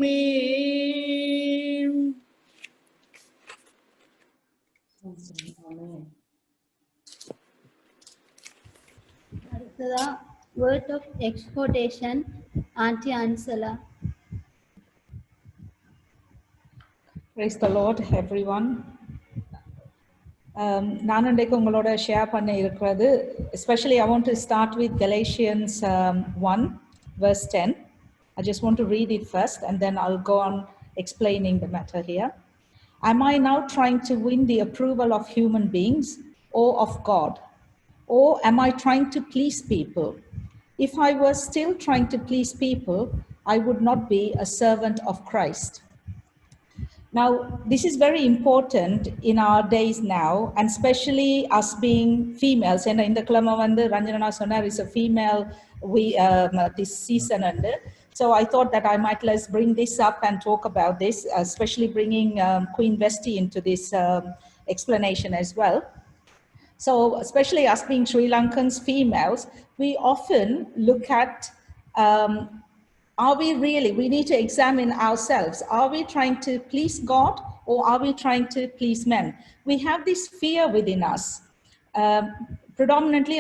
Amen. The word of exhortation, Auntie Ansela. Praise the Lord, everyone. நான் இன்றைக்கு உங்களோட share பண்ண இருக்கிறது, especially I want to start with Galatians 1 verse 10. I just want to read it first and then I'll go on explaining the matter here. Am I now trying to win the approval of human beings or of God? Or am I trying to please people? If I was still trying to please people, I would not be a servant of Christ. Now, this is very important in our days now, and especially us being females. And in the Klamavanda, Ranjana Sonar is a female this season. So I thought that I might let's bring this up and talk about this, especially bringing Queen Vesti into this explanation as well. So especially us being Sri Lankans females, we often look at are we really, we need to examine ourselves. Are we trying to please God or are we trying to please men? We have this fear within us. Predominantly,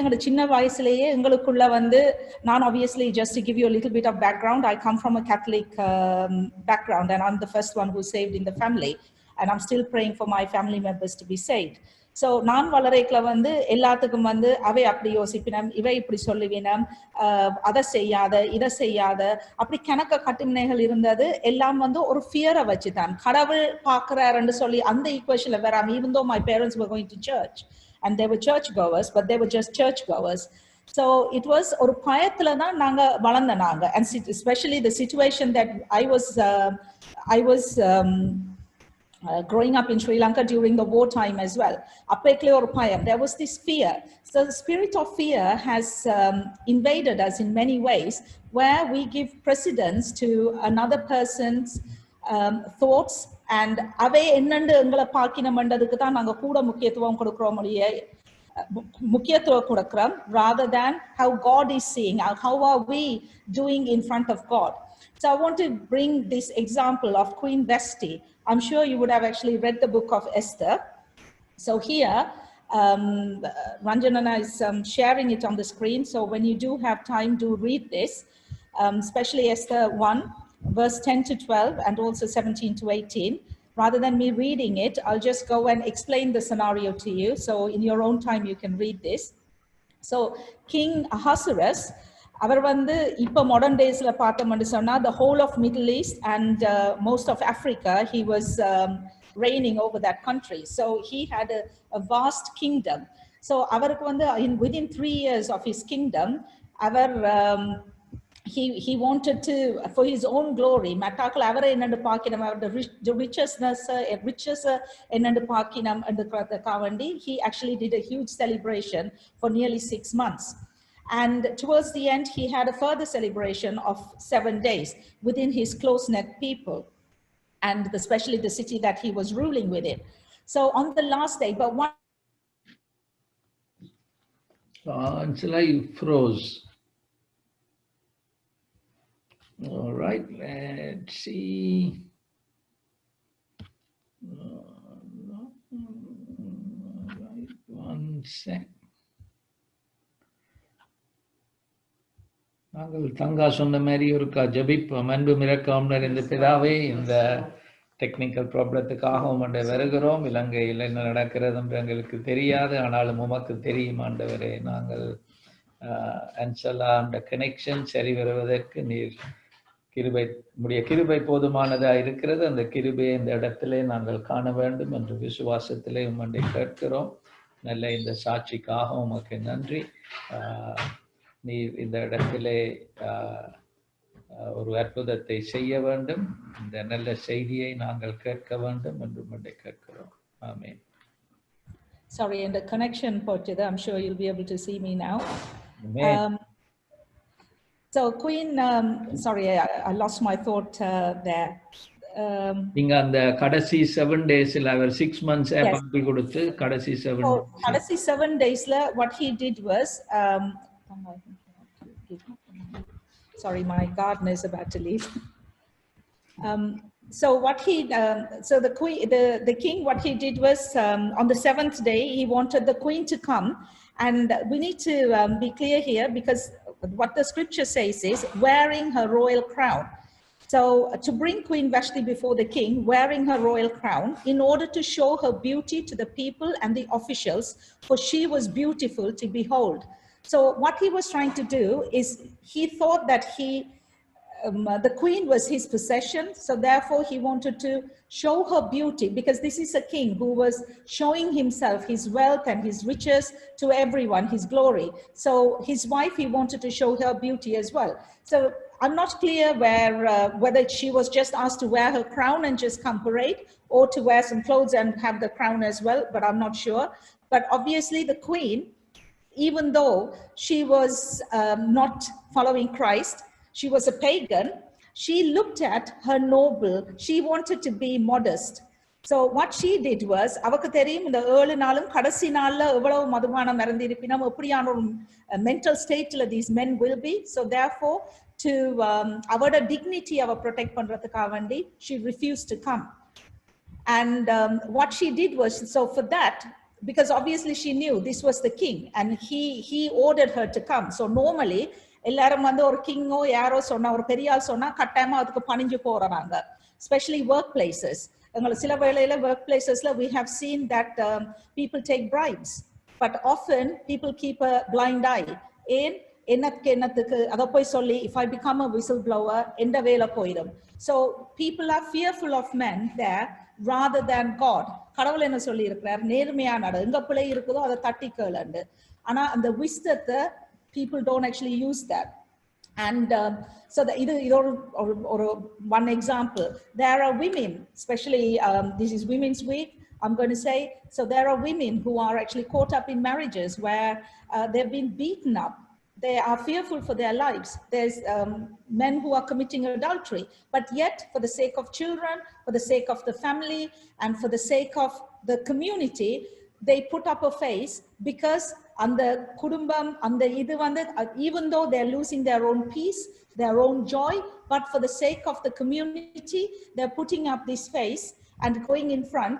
obviously, just to give you a little bit of background, I come from a Catholic background and I'm the first one who's saved in the family. And I'm still praying for my family members to be saved. So நான் வளரைக்குள்ள எல்லாத்துக்கும் அவை அப்படி யோசிப்பினம், இவை இப்படி சொல்லுவினம், அதை செய்யாத இதை செய்யாத அப்படி கணக்க கட்டுமனைகள் இருந்தது. எல்லாம் ஒரு ஃபியரை வச்சுதான் கடவுள் பார்க்கிறாருன்னு சொல்லி அந்த ஈக்குவேஷன்ல வராம, even though my parents were going to church and they were church goers, but they were just church goers. So it was ஒரு பயத்துல தான் நாங்க வளர்ந்த நாங்க. And especially the situation that I was growing up in Sri Lanka during the wartime as well. There was this fear. So the spirit of fear has invaded us in many ways, where we give precedence to another person's thoughts and rather than how God is seeing, how are we doing in front of God. So I want to bring this example of Queen Vesti. I'm sure you would have actually read the book of Esther. So here, Ranjana is sharing it on the screen. So when you do have time, do read this, especially Esther 1, verse 10 to 12, and also 17 to 18. Rather than me reading it, I'll just go and explain the scenario to you. So in your own time, you can read this. So King Ahasuerus, அவர் இப்போ modern daysல பார்த்தோம்னு சொன்னா the whole of Middle East and most of Africa, he was reigning over that country. So he had a vast kingdom. So அவருக்கு within 3 years of his kingdom, he wanted to, for his own glory, the riches he actually did a huge celebration for nearly 6 months. And towards the end, he had a further celebration of 7 days within his close-knit people, and especially the city that he was ruling within. So on the last day, but one... Ansela, you froze. All right, let's see. Right, 1 sec. நாங்கள் தங்கா சொன்ன மாதிரி ஒருக்கா ஜபிப்போம். அன்பு மிரக்கம் நிறைந்த பிதாவே, இந்த technical ப்ராப்ளத்துக்காக உம்முடைய வருகிறோம். இலங்கையில் என்ன நடக்கிறது என்று எங்களுக்கு தெரியாது, ஆனாலும் உமக்கு தெரியும் ஆண்டவரே. நாங்கள் அன்சலா அந்த கனெக்ஷன் சரி வருவதற்கு நீர் கிருபை போதுமானதாக இருக்கிறது. அந்த கிருபையை இந்த இடத்திலே நாங்கள் காண வேண்டும் என்று விசுவாசத்திலே உம்முடைய கேட்கிறோம். நல்ல இந்த சாட்சிக்காக உமக்கு நன்றி. நீர் இந்த இடத்திலே ஒரு அற்புதத்தை செய்ய வேண்டும். இந்த நல்ல செய்தியை நாங்கள் கேட்க வேண்டும் என்று உம்முடைய கேட்கிறோம். ஆமென். Sorry, and the connection போச்சது. I'm sure you'll be able to see me now. So Queen, sorry, I lost my thought there. நீங்க அந்த கடைசி 7 daysல அவர் 6 months அப்படி கொடுத்து கடைசி 7 daysல what he did was sorry, my gardener is about to leave. So what he, so the queen, the king, what he did was on the seventh day, he wanted the queen to come. And we need to be clear here, because what the scripture says is wearing her royal crown. So to bring Queen Vashti before the king, wearing her royal crown, in order to show her beauty to the people and the officials, for she was beautiful to behold. So what he was trying to do is, he thought that the queen was his possession, so therefore he wanted to show her beauty, because this is a king who was showing himself, his wealth and his riches to everyone, his glory. So his wife, he wanted to show her beauty as well. So I'm not clear whether she was just asked to wear her crown and just come parade, or to wear some clothes and have the crown as well, but I'm not sure. But obviously the queen, even though she was not following Christ, she was a pagan, she looked at her noble, she wanted to be modest. So what she did was, அவக்கு தெரியும் இந்த 7 நாளும் கடைசி நாள்ல எவ்வளவு மதுபானம் இறந்திருப்பினும் எப்படியான ஒரு mental stateல these men will be. So therefore, to அவட dignity அவ protect பண்றதுக்காக வேண்டி, she refused to come. And what she did was, so for that, because obviously she knew this was the king and he ordered her to come. So normally எல்லாரும் வந்து ஒரு கிங்கோ யாரோ சொன்னா, ஒரு பெரியாள் சொன்னா கட்டாயமா அதுக்கு பணிஞ்சு போறாங்க, especially workplaces. சில வேளையில workplacesல we have seen that people take bribes, but often people keep a blind eye. ஏன் என்னத்துக்கு அதை போய் சொல்லி, if I become a whistleblower எந்த வேலை போயிடும். So people are fearful of men there rather than God. கடவுள் என்ன சொல்லி இருக்கிறார், நேர்மையா நட, எங்க பிள்ளை இருக்குதோ அதை தட்டி கேளுண்டு. ஆனா அந்த wisdom people don't actually use that. And so one example, there are women, especially this is Women's Week, I'm going to say, so there are women who are actually caught up in marriages where they've been beaten up. They are fearful for their lives. There's men who are committing adultery, but yet for the sake of children, for the sake of the family, and for the sake of the community, they put up a face, because அந்த குடும்பம் அந்த இது வந்து, even though they're losing their own peace, their own joy, but for the sake of the community, they're putting up this face and going in front,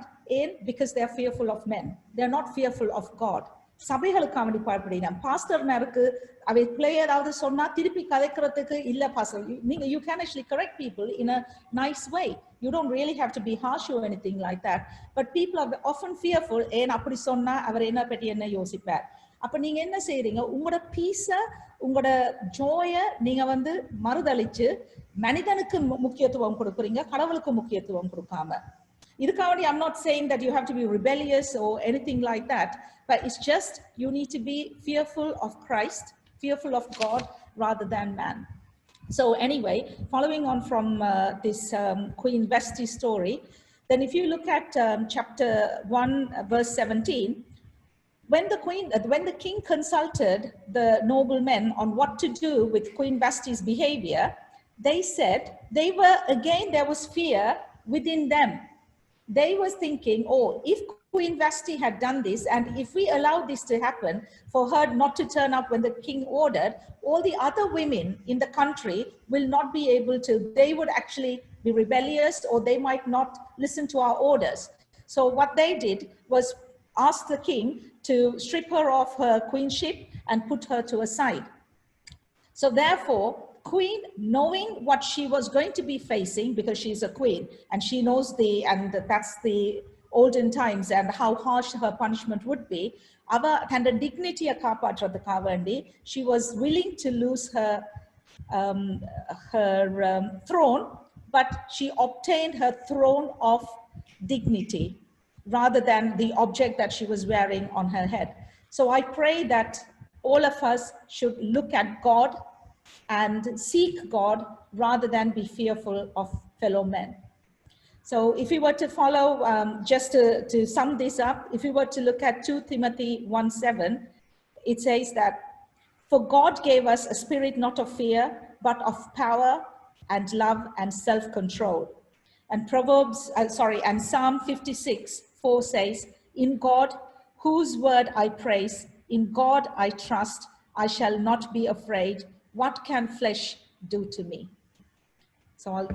because they're fearful of men. They're not fearful of God. சபைகளுக்கு அவனை பார்ப்படினான் பாஸ்டர்மாருக்கு அவை பிள்ளை ஏதாவது சொன்னா திருப்பி கதைக்கிறதுக்கு இல்ல pastor, நீங்க you can actually correct people in a nice way. You don't really have to be harsh or anything like that, but people are often fearful. ஏன் அப்படி சொன்னா அவர் என்ன பற்றி என்ன யோசிப்பார். அப்ப நீங்க என்ன செய்றீங்க, உங்களோட பீஸ உங்களோட ஜோய நீங்க வந்து மறுதளிச்சு மனிதனுக்கு முக்கியத்துவம் கொடுக்குறீங்க, கடவுளுக்கு முக்கியத்துவம் கொடுக்காம. இதுக்காக I'm not saying that you have to be rebellious or anything like that, but it's just you need to be fearful of Christ, fearful of God rather than man. So anyway, following on from this Queen Vashti story, then if you look at chapter 1 verse 17, when the king consulted the noblemen on what to do with Queen Vashti's behavior, they said there was fear within them. They was thinking, oh, if Queen Vashti had done this, and if we allow this to happen, for her not to turn up when the king ordered, all the other women in the country will not be able to, they would actually be rebellious, or they might not listen to our orders. So what they did was ask the king to strip her of her queenship and put her to a side. So therefore, queen, knowing what she was going to be facing, because she's a queen and she knows that's the olden times and how harsh her punishment would be, and the dignity she was willing to lose her throne, but she obtained her throne of dignity rather than the object that she was wearing on her head. So I pray that all of us should look at God and seek God rather than be fearful of fellow men. So if we were to follow, just to sum this up, if we were to look at 2 Timothy 1:7, it says that, for God gave us a spirit not of fear, but of power and love and self-control. And and Psalm 56:4 says, in God, whose word I praise, in God I trust, I shall not be afraid. What can flesh do to me? So I'll